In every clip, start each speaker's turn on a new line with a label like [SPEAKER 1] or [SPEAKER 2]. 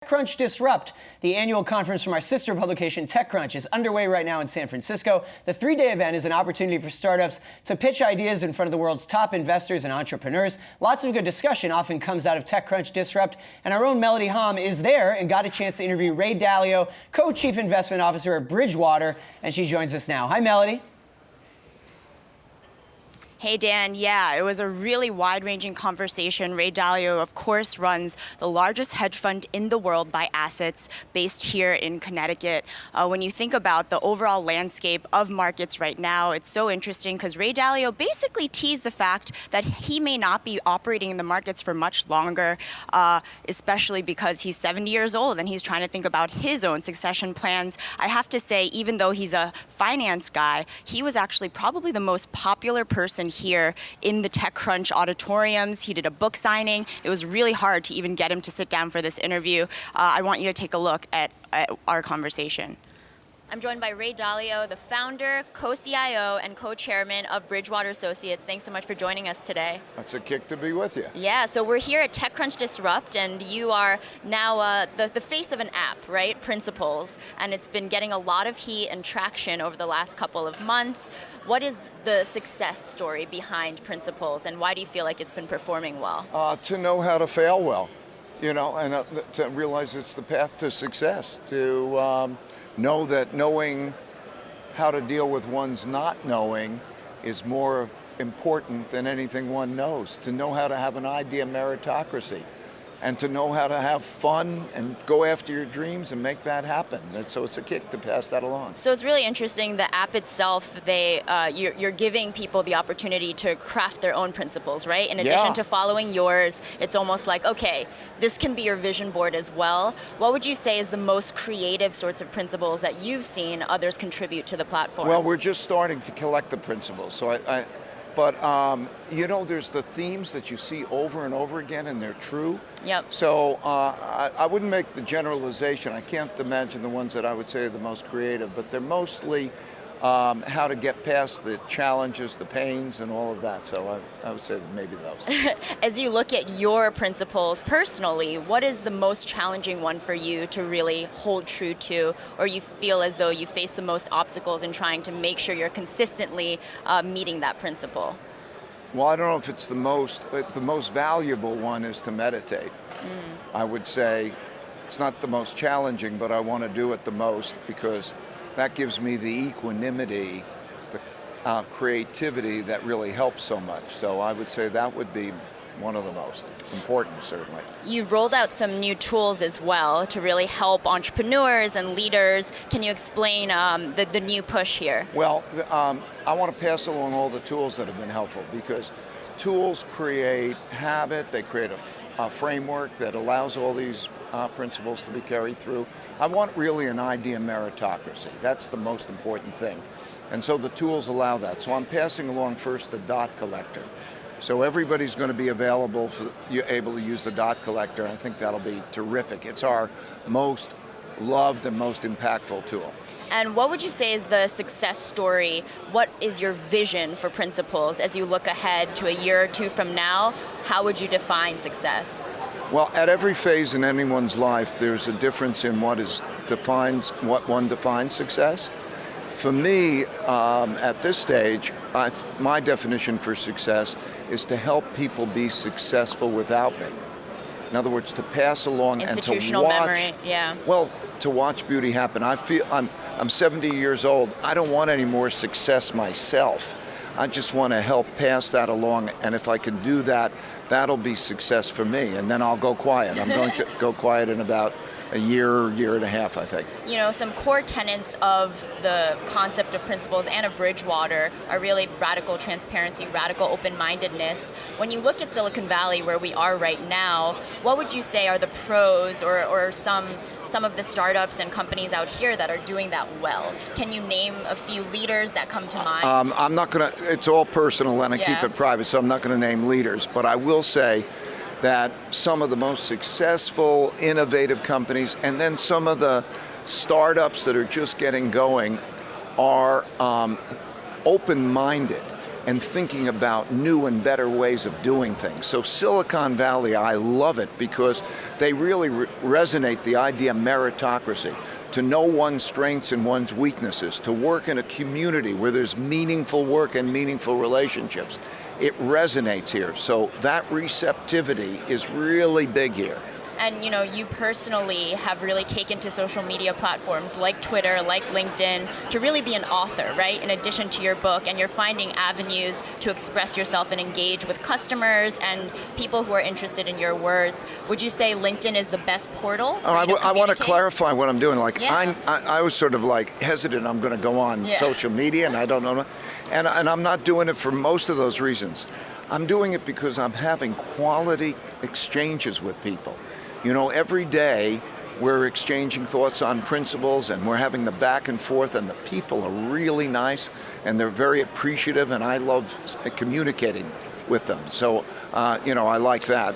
[SPEAKER 1] TechCrunch Disrupt, the annual conference from our sister publication TechCrunch, is underway right now in San Francisco. The three-day event is an opportunity for startups to pitch ideas in front of the world's top investors and entrepreneurs. Lots of good discussion often comes out of TechCrunch Disrupt, and our own Melody Hom is there and got a chance to interview Ray Dalio, co-chief investment officer at Bridgewater, and she joins us now. Hi, Melody.
[SPEAKER 2] Hey, Dan. Yeah, it was a really wide-ranging conversation. Ray Dalio, of course, runs the largest hedge fund in the world by assets, based here in Connecticut. When you think about the overall landscape of markets right now, it's so interesting because Ray Dalio basically teased the fact that he may not be operating in the markets for much longer, especially because he's 70 years old and he's trying to think about his own succession plans. I have to say, even though he's a finance guy, he was actually probably the most popular person here in the TechCrunch auditoriums. He did a book signing. It was really hard to even get him to sit down for this interview. I want you to take a look at our conversation. I'm joined by Ray Dalio, the founder, co-CIO, and co-chairman of Bridgewater Associates. Thanks so much for joining us today.
[SPEAKER 3] It's a kick to be with you.
[SPEAKER 2] Yeah, so we're here at TechCrunch Disrupt, and you are now the face of an app, right? Principles, and it's been getting a lot of heat and traction over the last couple of months. What is the success story behind Principles, and why do you feel like it's been performing well?
[SPEAKER 3] To know how to fail well, you know, and to realize it's the path to success, to know that knowing how to deal with one's not knowing is more important than anything one knows. To know how to have an idea meritocracy and to know how to have fun and go after your dreams and make that happen. So it's a kick to pass that along.
[SPEAKER 2] So it's really interesting, the app itself, you're giving people the opportunity to craft their own principles, right? In addition to following yours, it's almost like, okay, this can be your vision board as well. What would you say is the most creative sorts of principles that you've seen others contribute to the platform?
[SPEAKER 3] Well, we're just starting to collect the principles. So But you know, there's the themes that you see over and over again, and they're true.
[SPEAKER 2] Yep.
[SPEAKER 3] So I wouldn't make the generalization. I can't imagine the ones that I would say are the most creative, but they're mostly how to get past the challenges, the pains, and all of that. So I would say maybe those.
[SPEAKER 2] As you look at your principles personally, what is the most challenging one for you to really hold true to, or you feel as though you face the most obstacles in trying to make sure you're consistently meeting that principle?
[SPEAKER 3] Well, I don't know if it's the most valuable one is to meditate. I would say it's not the most challenging, but I want to do it the most because that gives me the equanimity, the creativity that really helps so much. So I would say that would be one of the most important, certainly. You've
[SPEAKER 2] rolled out some new tools as well to really help entrepreneurs and leaders. Can you explain the new push here?
[SPEAKER 3] Well, I want to pass along all the tools that have been helpful because tools create habit, they create a framework that allows all these principles to be carried through. I want really an idea meritocracy. That's the most important thing. And so the tools allow that. So I'm passing along first the dot collector. So everybody's going to be available for you able to use the dot collector. I think that'll be terrific. It's our most loved and most impactful tool.
[SPEAKER 2] And what would you say is the success story? What is your vision for Principles as you look ahead to a year or two from now? How would you define success?
[SPEAKER 3] Well, at every phase in anyone's life, there's a difference in what one defines success. For me, at this stage, my definition for success is to help people be successful without me. In other words, to pass along and to watch.
[SPEAKER 2] Memory, yeah.
[SPEAKER 3] Well, to watch beauty happen. I feel I'm 70 years old. I don't want any more success myself. I just want to help pass that along, and if I can do that, that'll be success for me, and then I'll go quiet. I'm going to go quiet in about a year and a half, I think.
[SPEAKER 2] You know, some core tenets of the concept of Principles and of Bridgewater are really radical transparency, radical open-mindedness. When you look at Silicon Valley, where we are right now, what would you say are the pros or some of the startups and companies out here that are doing that well? Can you name a few leaders that come to mind?
[SPEAKER 3] I'm not going to, it's all personal and I keep it private, so I'm not going to name leaders, but I will say that some of the most successful, innovative companies, and then some of the startups that are just getting going are open-minded. and thinking about new and better ways of doing things. So Silicon Valley, I love it because they really resonate the idea of meritocracy, to know one's strengths and one's weaknesses, to work in a community where there's meaningful work and meaningful relationships. It resonates here. So that receptivity is really big here.
[SPEAKER 2] And you personally have really taken to social media platforms like Twitter, like LinkedIn, to really be an author, right? In addition to your book, and you're finding avenues to express yourself and engage with customers and people who are interested in your words. Would you say LinkedIn is the best portal?
[SPEAKER 3] I want to clarify what I'm doing.
[SPEAKER 2] Yeah.
[SPEAKER 3] I was sort of hesitant. I'm going to go on social media, and I don't know, and I'm not doing it for most of those reasons. I'm doing it because I'm having quality exchanges with people. Every day we're exchanging thoughts on principles, and we're having the back and forth, and the people are really nice, and they're very appreciative, and I love communicating with them. So, I like that.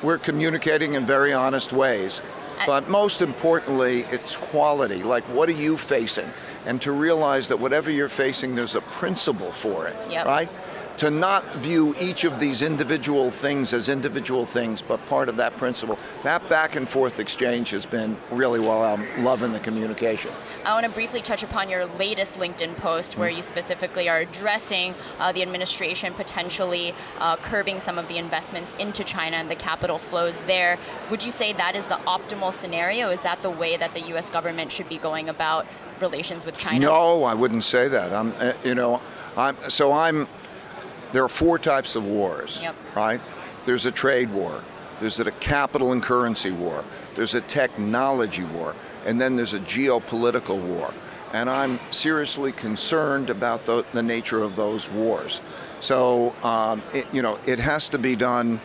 [SPEAKER 3] We're communicating in very honest ways, but most importantly, it's quality. Like, what are you facing? And to realize that whatever you're facing, there's a principle for it, right? To not view each of these individual things as individual things, but part of that principle. That back and forth exchange has been really well. I'm loving the communication.
[SPEAKER 2] I want to briefly touch upon your latest LinkedIn post where you specifically are addressing the administration potentially curbing some of the investments into China and the capital flows there. Would you say that is the optimal scenario? Is that the way that the U.S. government should be going about relations with China?
[SPEAKER 3] No, I wouldn't say that. There are four types of wars, right? There's a trade war, there's a capital and currency war, there's a technology war, and then there's a geopolitical war. And I'm seriously concerned about the nature of those wars. So, it has to be done.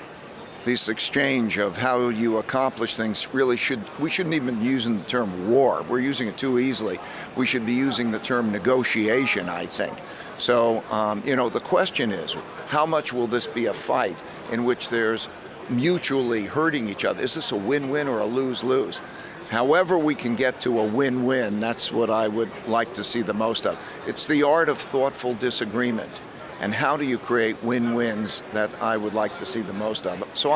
[SPEAKER 3] This exchange of how you accomplish things we shouldn't even be using the term war. We're using it too easily. We should be using the term negotiation, I think. So, the question is, how much will this be a fight in which there's mutually hurting each other? Is this a win-win or a lose-lose? However we can get to a win-win, that's what I would like to see the most of. It's the art of thoughtful disagreement. And how do you create win-wins that I would like to see the most of? So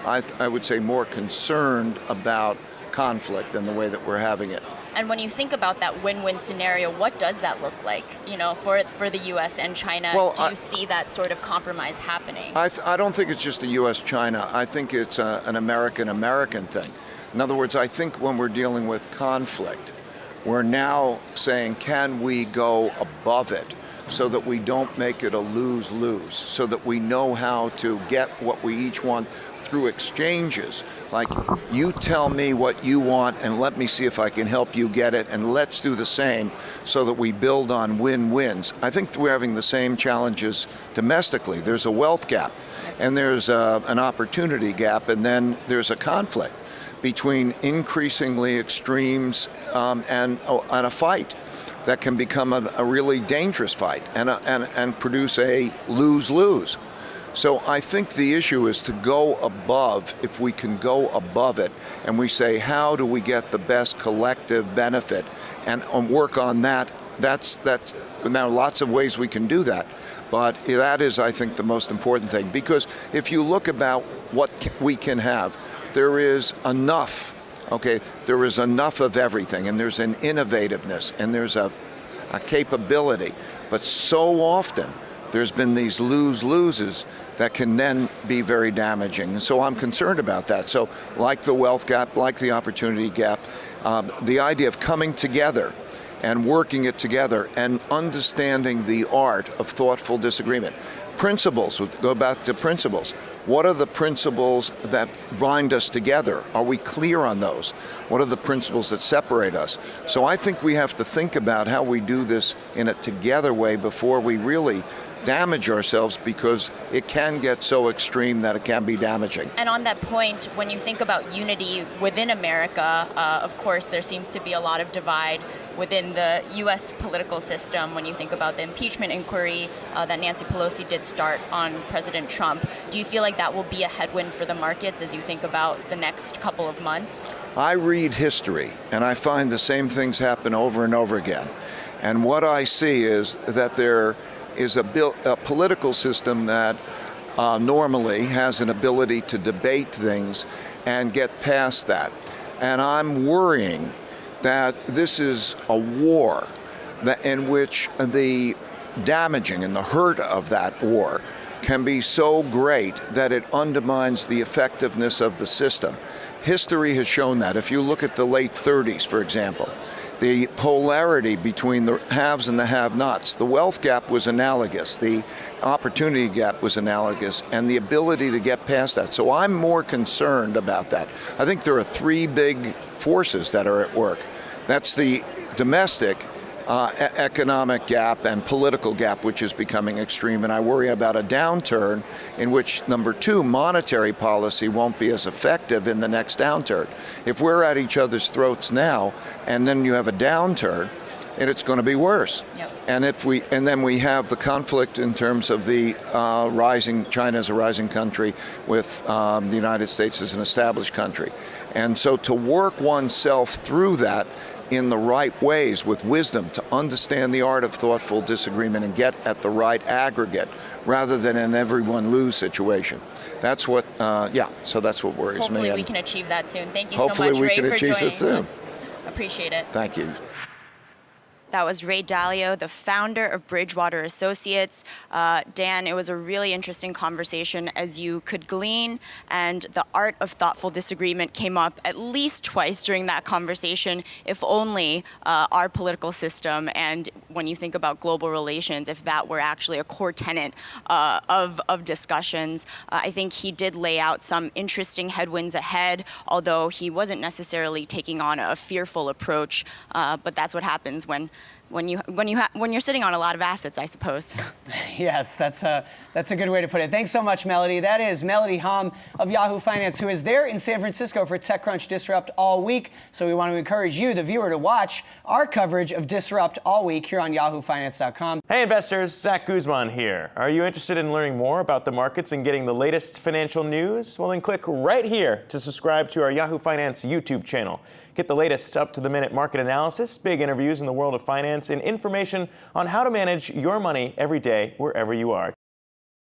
[SPEAKER 3] I would say more concerned about conflict than the way that we're having it.
[SPEAKER 2] And when you think about that win-win scenario, what does that look like, for the U.S. and China?
[SPEAKER 3] Well,
[SPEAKER 2] do you see that sort of compromise happening?
[SPEAKER 3] I don't think it's just a U.S. China. I think it's an American thing. In other words, I think when we're dealing with conflict, we're now saying, can we go above it so that we don't make it a lose-lose, so that we know how to get what we each want through exchanges. Like, you tell me what you want and let me see if I can help you get it, and let's do the same so that we build on win-wins. I think we're having the same challenges domestically. There's a wealth gap, and there's an opportunity gap, and then there's a conflict between increasingly extremes and a fight that can become a really dangerous fight and produce a lose-lose. So I think the issue is to go above, if we can go above it, and we say, how do we get the best collective benefit, and work on that. That's now lots of ways we can do that, but that is, I think, the most important thing. Because if you look about what we can have, there is enough, okay? There is enough of everything, and there's an innovativeness, and there's a capability. But so often, there's been these lose-loses that can then be very damaging. And so I'm concerned about that. So like the wealth gap, like the opportunity gap, the idea of coming together and working it together and understanding the art of thoughtful disagreement. Principles, go back to principles. What are the principles that bind us together? Are we clear on those? What are the principles that separate us? So I think we have to think about how we do this in a together way before we really damage ourselves, because it can get so extreme that it can be damaging.
[SPEAKER 2] And on that point, when you think about unity within America, of course, there seems to be a lot of divide within the U.S. political system when you think about the impeachment inquiry that Nancy Pelosi did start on President Trump. Do you feel like that will be a headwind for the markets as you think about the next couple of months?
[SPEAKER 3] I read history, and I find the same things happen over and over again. And what I see is that there is a political system that normally has an ability to debate things and get past that. And I'm worrying that this is a war in which the damaging and the hurt of that war can be so great that it undermines the effectiveness of the system. History has shown that. If you look at the late 30s, for example, the polarity between the haves and the have-nots, the wealth gap was analogous, the opportunity gap was analogous, and the ability to get past that. So I'm more concerned about that. I think there are three big forces that are at work. That's the domestic economic gap and political gap, which is becoming extreme, and I worry about a downturn in which, number two, monetary policy won't be as effective in the next downturn. If we're at each other's throats now, and then you have a downturn, and it's going to be worse.
[SPEAKER 2] Yep.
[SPEAKER 3] And then we have the conflict in terms of the China as a rising country with the United States as an established country. And so to work oneself through that in the right ways with wisdom, to understand the art of thoughtful disagreement and get at the right aggregate rather than an everyone lose situation. That's what, so that's what worries me.
[SPEAKER 2] Hopefully we can achieve that soon. Thank you so
[SPEAKER 3] Hopefully
[SPEAKER 2] much,
[SPEAKER 3] we
[SPEAKER 2] Ray,
[SPEAKER 3] can
[SPEAKER 2] for
[SPEAKER 3] achieve
[SPEAKER 2] joining
[SPEAKER 3] it soon.
[SPEAKER 2] us. Appreciate it.
[SPEAKER 3] Thank you.
[SPEAKER 2] That was Ray Dalio, the founder of Bridgewater Associates. Dan, it was a really interesting conversation, as you could glean, and the art of thoughtful disagreement came up at least twice during that conversation, if only our political system, and when you think about global relations, if that were actually a core tenet of discussions. I think he did lay out some interesting headwinds ahead, although he wasn't necessarily taking on a fearful approach, but that's what happens when you're sitting on a lot of assets, I suppose.
[SPEAKER 1] Yes, that's a good way to put it. Thanks so much, Melody. That is Melody Hom of Yahoo Finance, who is there in San Francisco for TechCrunch Disrupt all week. So we want to encourage you, the viewer, to watch our coverage of Disrupt all week here on YahooFinance.com.
[SPEAKER 4] Hey investors, Zach Guzman here. Are you interested in learning more about the markets and getting the latest financial news? Well, then click right here to subscribe to our Yahoo Finance YouTube channel. Get the latest up-to-the-minute market analysis, big interviews in the world of finance, and information on how to manage your money every day wherever you are.